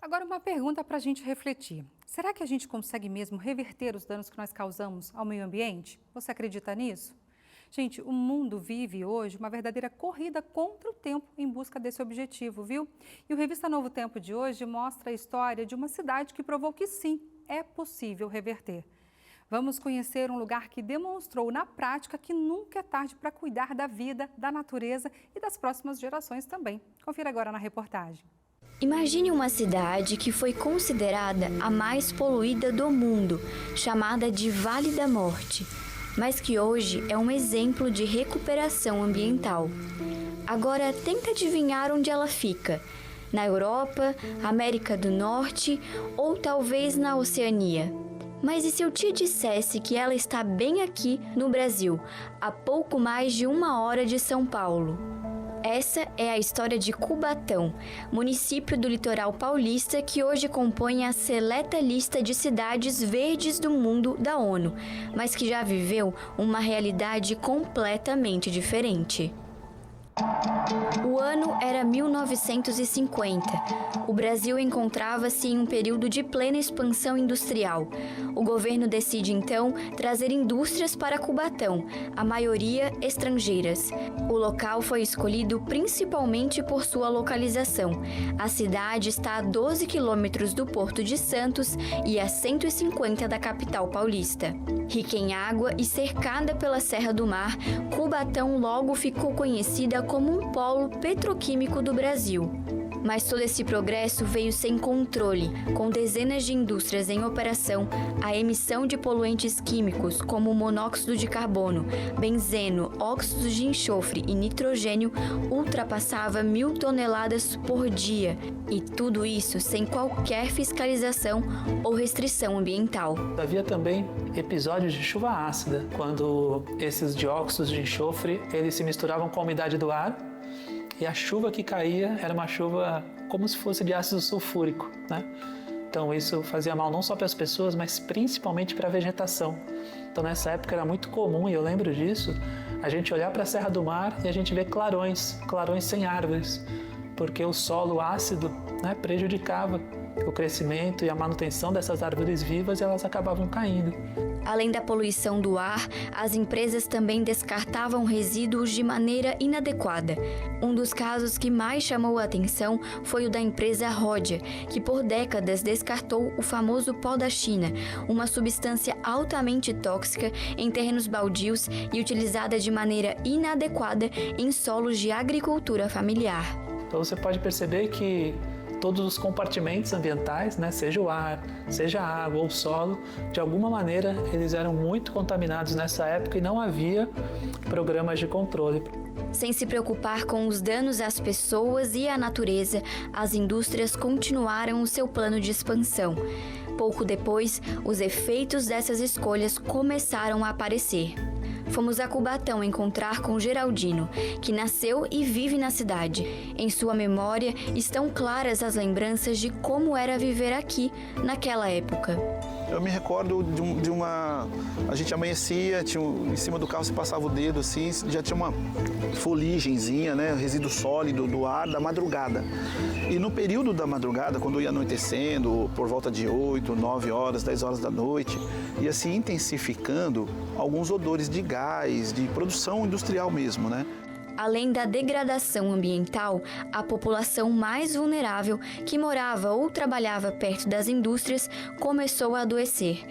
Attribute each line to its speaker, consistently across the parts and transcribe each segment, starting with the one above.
Speaker 1: Agora, uma pergunta para a gente refletir. Será que a gente consegue mesmo reverter os danos que nós causamos ao meio ambiente? Você acredita nisso? Gente, o mundo vive hoje uma verdadeira corrida contra o tempo em busca desse objetivo, viu? E o Revista Novo Tempo de hoje mostra a história de uma cidade que provou que sim, é possível reverter. Vamos conhecer um lugar que demonstrou na prática que nunca é tarde para cuidar da vida, da natureza e das próximas gerações também. Confira agora na reportagem.
Speaker 2: Imagine uma cidade que foi considerada a mais poluída do mundo, chamada de Vale da Morte, mas que hoje é um exemplo de recuperação ambiental. Agora tenta adivinhar onde ela fica: na Europa, América do Norte ou talvez na Oceania. Mas e se eu te dissesse que ela está bem aqui no Brasil, a pouco mais de 1 hora de São Paulo? Essa é a história de Cubatão, município do litoral paulista que hoje compõe a seleta lista de cidades verdes do mundo da ONU, mas que já viveu uma realidade completamente diferente. O ano era 1950. O Brasil encontrava-se em um período de plena expansão industrial. O governo decide, então, trazer indústrias para Cubatão, a maioria estrangeiras. O local foi escolhido principalmente por sua localização. A cidade está a 12 quilômetros do Porto de Santos e a 150 da capital paulista. Rica em água e cercada pela Serra do Mar, Cubatão logo ficou conhecida como um polo petroquímico do Brasil. Mas todo esse progresso veio sem controle, com dezenas de indústrias em operação. A emissão de poluentes químicos como monóxido de carbono, benzeno, óxidos de enxofre e nitrogênio ultrapassava 1.000 toneladas por dia. E tudo isso sem qualquer fiscalização ou restrição ambiental.
Speaker 3: Havia também episódios de chuva ácida, quando esses dióxidos de enxofre eles se misturavam com a umidade do ar. E a chuva que caía era uma chuva como se fosse de ácido sulfúrico, né? Então isso fazia mal não só para as pessoas, mas principalmente para a vegetação. Então nessa época era muito comum, e eu lembro disso, a gente olhar para a Serra do Mar e a gente ver clarões sem árvores, porque o solo ácido, né, prejudicava o crescimento e a manutenção dessas árvores vivas e elas acabavam caindo.
Speaker 2: Além da poluição do ar, as empresas também descartavam resíduos de maneira inadequada. Um dos casos que mais chamou a atenção foi o da empresa Rhodia, que por décadas descartou o famoso pó da China, uma substância altamente tóxica em terrenos baldios e utilizada de maneira inadequada em solos de agricultura familiar.
Speaker 3: Então você pode perceber que todos os compartimentos ambientais, né, seja o ar, seja a água ou o solo, de alguma maneira eles eram muito contaminados nessa época e não havia programas de controle.
Speaker 2: Sem se preocupar com os danos às pessoas e à natureza, as indústrias continuaram o seu plano de expansão. Pouco depois, os efeitos dessas escolhas começaram a aparecer. Fomos a Cubatão encontrar com Geraldino, que nasceu e vive na cidade. Em sua memória estão claras as lembranças de como era viver aqui naquela época.
Speaker 4: Eu me recordo de uma... A gente amanhecia, em cima do carro se passava o dedo assim, já tinha uma foligenzinha, né, resíduo sólido do ar da madrugada. E no período da madrugada, quando ia anoitecendo, por volta de 8, 9 horas, 10 horas da noite, ia se intensificando alguns odores de gás, de produção industrial mesmo, né?
Speaker 2: Além da degradação ambiental, a população mais vulnerável, que morava ou trabalhava perto das indústrias, começou a adoecer.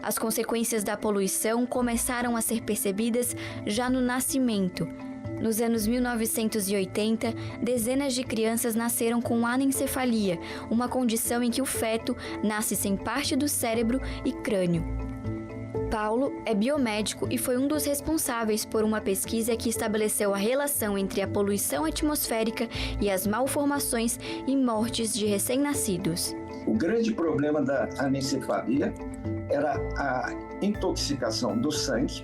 Speaker 2: As consequências da poluição começaram a ser percebidas já no nascimento. Nos anos 1980, dezenas de crianças nasceram com anencefalia, uma condição em que o feto nasce sem parte do cérebro e crânio. Paulo é biomédico e foi um dos responsáveis por uma pesquisa que estabeleceu a relação entre a poluição atmosférica e as malformações e mortes de recém-nascidos.
Speaker 5: O grande problema da anencefalia era a intoxicação do sangue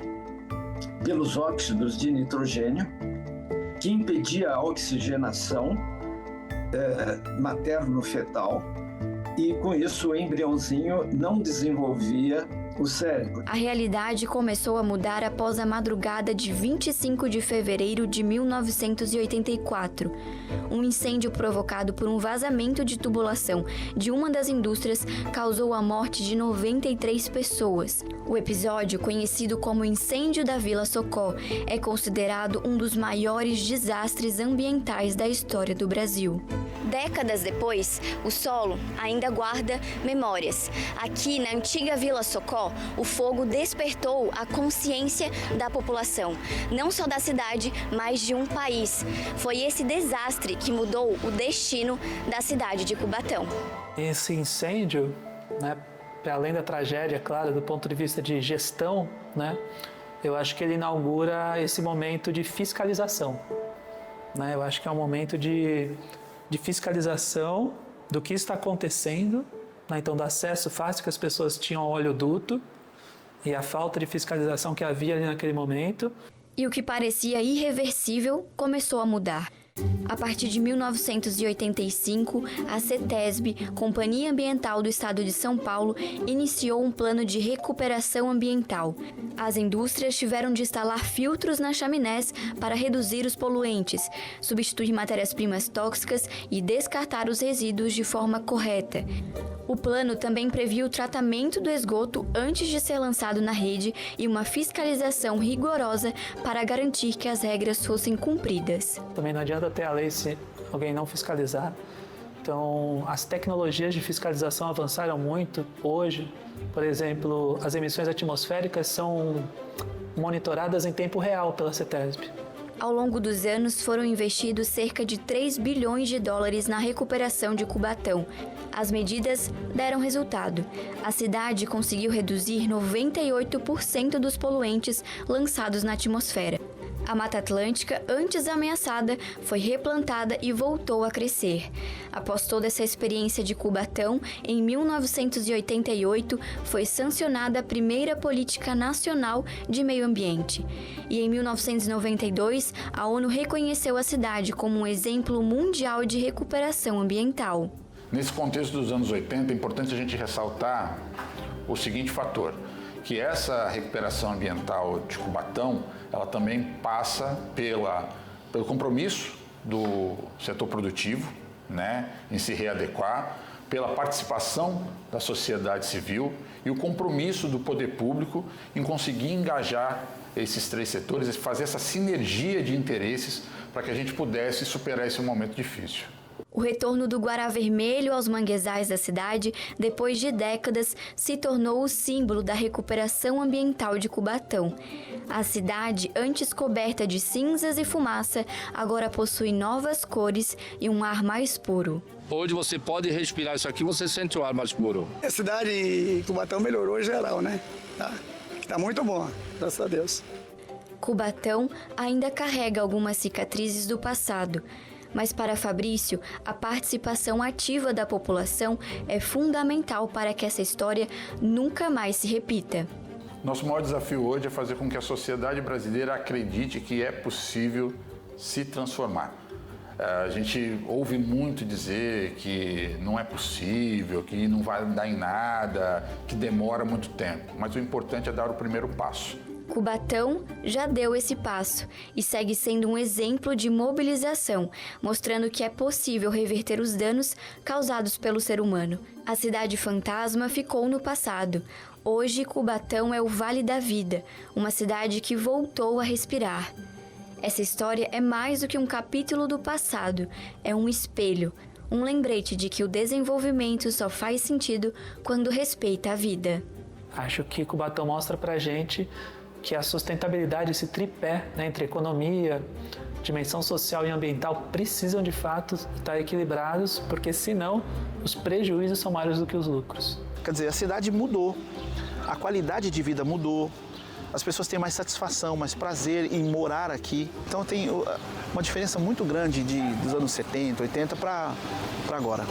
Speaker 5: pelos óxidos de nitrogênio, que impedia a oxigenação materno-fetal e com isso o embriãozinho não desenvolvia o cérebro.
Speaker 2: A realidade começou a mudar após a madrugada de 25 de fevereiro de 1984. Um incêndio provocado por um vazamento de tubulação de uma das indústrias causou a morte de 93 pessoas. O episódio, conhecido como Incêndio da Vila Socó, é considerado um dos maiores desastres ambientais da história do Brasil. Décadas depois, o solo ainda guarda memórias. Aqui na antiga Vila Socó, o fogo despertou a consciência da população, não só da cidade, mas de um país. Foi esse desastre que mudou o destino da cidade de Cubatão.
Speaker 3: Esse incêndio, né, para além da tragédia, claro, do ponto de vista de gestão, né, eu acho que ele inaugura esse momento de fiscalização. Né? Eu acho que é um momento de fiscalização do que está acontecendo, né? Então do acesso fácil que as pessoas tinham ao oleoduto e a falta de fiscalização que havia ali naquele momento.
Speaker 2: E o que parecia irreversível começou a mudar. A partir de 1985, a CETESB, Companhia Ambiental do Estado de São Paulo, iniciou um plano de recuperação ambiental. As indústrias tiveram de instalar filtros nas chaminés para reduzir os poluentes, substituir matérias-primas tóxicas e descartar os resíduos de forma correta. O plano também previu o tratamento do esgoto antes de ser lançado na rede e uma fiscalização rigorosa para garantir que as regras fossem cumpridas.
Speaker 3: Também não adianta ter a lei se alguém não fiscalizar. Então, as tecnologias de fiscalização avançaram muito hoje. Por exemplo, as emissões atmosféricas são monitoradas em tempo real pela CETESB.
Speaker 2: Ao longo dos anos, foram investidos cerca de 3 bilhões de dólares na recuperação de Cubatão. As medidas deram resultado. A cidade conseguiu reduzir 98% dos poluentes lançados na atmosfera. A Mata Atlântica, antes ameaçada, foi replantada e voltou a crescer. Após toda essa experiência de Cubatão, em 1988 foi sancionada a primeira Política Nacional de Meio Ambiente. E em 1992, a ONU reconheceu a cidade como um exemplo mundial de recuperação ambiental.
Speaker 6: Nesse contexto dos anos 80, é importante a gente ressaltar o seguinte fator, que essa recuperação ambiental de Cubatão, ela também passa pelo compromisso do setor produtivo, né, em se readequar, pela participação da sociedade civil e o compromisso do poder público em conseguir engajar esses três setores, fazer essa sinergia de interesses para que a gente pudesse superar esse momento difícil.
Speaker 2: O retorno do Guará Vermelho aos manguezais da cidade, depois de décadas, se tornou o símbolo da recuperação ambiental de Cubatão. A cidade, antes coberta de cinzas e fumaça, agora possui novas cores e um ar mais puro.
Speaker 7: Hoje você pode respirar isso aqui, você sente o ar mais puro.
Speaker 8: A cidade de Cubatão melhorou em geral, né? Tá muito bom, graças a Deus.
Speaker 2: Cubatão ainda carrega algumas cicatrizes do passado. Mas para Fabrício, a participação ativa da população é fundamental para que essa história nunca mais se repita.
Speaker 6: Nosso maior desafio hoje é fazer com que a sociedade brasileira acredite que é possível se transformar. A gente ouve muito dizer que não é possível, que não vai dar em nada, que demora muito tempo, mas o importante é dar o primeiro passo.
Speaker 2: Cubatão já deu esse passo e segue sendo um exemplo de mobilização, mostrando que é possível reverter os danos causados pelo ser humano. A cidade fantasma ficou no passado. Hoje, Cubatão é o Vale da Vida, uma cidade que voltou a respirar. Essa história é mais do que um capítulo do passado, é um espelho, um lembrete de que o desenvolvimento só faz sentido quando respeita a vida.
Speaker 3: Acho que Cubatão mostra pra gente que a sustentabilidade, esse tripé, né, entre economia, dimensão social e ambiental, precisam de fato estar equilibrados, porque senão os prejuízos são maiores do que os lucros.
Speaker 4: Quer dizer, a cidade mudou, a qualidade de vida mudou, as pessoas têm mais satisfação, mais prazer em morar aqui. Então tem uma diferença muito grande dos anos 70, 80 para agora.